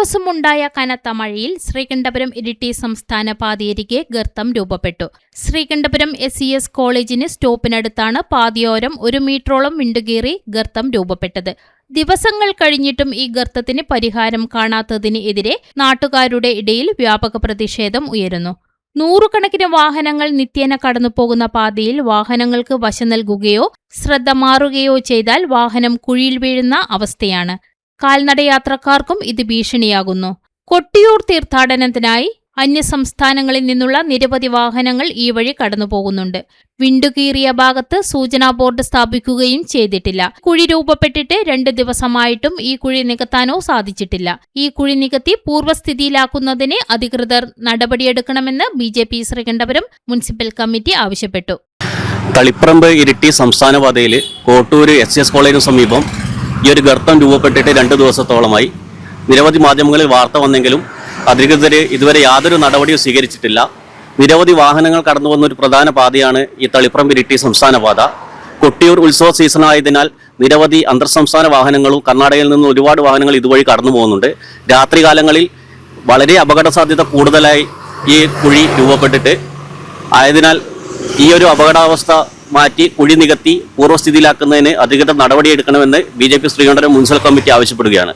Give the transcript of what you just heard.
ദിവസമുണ്ടായ കനത്ത മഴയിൽ ശ്രീകണ്ഠപുരം ഇരിട്ടി സംസ്ഥാന പാതയരികെ ഗർത്തം രൂപപ്പെട്ടു. ശ്രീകണ്ഠപുരം SES കോളേജിന് സ്റ്റോപ്പിനടുത്താണ് പാതയോരം 1 മീറ്ററോളം വിണ്ടുകീറി ഗർത്തം രൂപപ്പെട്ടത്. ദിവസങ്ങൾ കഴിഞ്ഞിട്ടും ഈ ഗർത്തത്തിന് പരിഹാരം കാണാത്തതിന് എതിരെ നാട്ടുകാരുടെ ഇടയിൽ വ്യാപക പ്രതിഷേധം ഉയരുന്നു. നൂറുകണക്കിന് വാഹനങ്ങൾ നിത്യേന കടന്നുപോകുന്ന പാതയിൽ വാഹനങ്ങൾക്ക് വശം നൽകുകയോ ശ്രദ്ധ മാറുകയോ ചെയ്താൽ വാഹനം കുഴിയിൽ വീഴുന്ന അവസ്ഥയാണ്. കാൽനടയാത്രക്കാർക്കും ഇത് ഭീഷണിയാകുന്നു. കൊട്ടിയൂർ തീർത്ഥാടനത്തിനായി അന്യസംസ്ഥാനങ്ങളിൽ നിന്നുള്ള നിരവധി വാഹനങ്ങൾ ഈ വഴി കടന്നുപോകുന്നുണ്ട്. വിണ്ടുകീറിയ ഭാഗത്ത് സൂചനാ ബോർഡ് സ്ഥാപിക്കുകയും ചെയ്തിട്ടില്ല. കുഴി രൂപപ്പെട്ടിട്ട് 2 ദിവസമായിട്ടും ഈ കുഴി നികത്താനോ സാധിച്ചിട്ടില്ല. ഈ കുഴി നികത്തി പൂർവ്വസ്ഥിതിയിലാക്കുന്നതിന് അധികൃതർ നടപടിയെടുക്കണമെന്ന് BJP ശ്രീകണ്ഠപുരം മുനിസിപ്പൽ കമ്മിറ്റി ആവശ്യപ്പെട്ടു. തളിപ്പറമ്പ് ഇരിട്ടി സംസ്ഥാന പാതയിൽ കോട്ടൂർ SES കോളേജിന് സമീപം ഈ ഒരു ഗർത്തം രൂപപ്പെട്ടിട്ട് 2 ദിവസത്തോളമായി. നിരവധി മാധ്യമങ്ങളിൽ വാർത്ത വന്നെങ്കിലും അധികൃതർ ഇതുവരെ യാതൊരു നടപടിയും സ്വീകരിച്ചിട്ടില്ല. നിരവധി വാഹനങ്ങൾ കടന്നു വന്ന ഒരു പ്രധാന പാതയാണ് ഈ തളിപ്പറമ്പ് ഇരിട്ടി സംസ്ഥാന പാത. കൊട്ടിയൂർ ഉത്സവ സീസണായതിനാൽ നിരവധി അന്തർ സംസ്ഥാന വാഹനങ്ങളും കർണാടകയിൽ നിന്ന് ഒരുപാട് വാഹനങ്ങൾ ഇതുവഴി കടന്നു പോകുന്നുണ്ട്. രാത്രികാലങ്ങളിൽ വളരെ അപകട സാധ്യത കൂടുതലായി ഈ കുഴി രൂപപ്പെട്ടിട്ട് ആയതിനാൽ ഈ ഒരു അപകടാവസ്ഥ മാറ്റി കുഴി നികത്തി പൂർവ്വസ്ഥിതിയിലാക്കുന്നതിന് അധികൃതർ നടപടിയെടുക്കണമെന്ന് BJP ശ്രീകണ്ഠപുരം മുനിസിപ്പൽ കമ്മിറ്റി ആവശ്യപ്പെടുകയാണ്.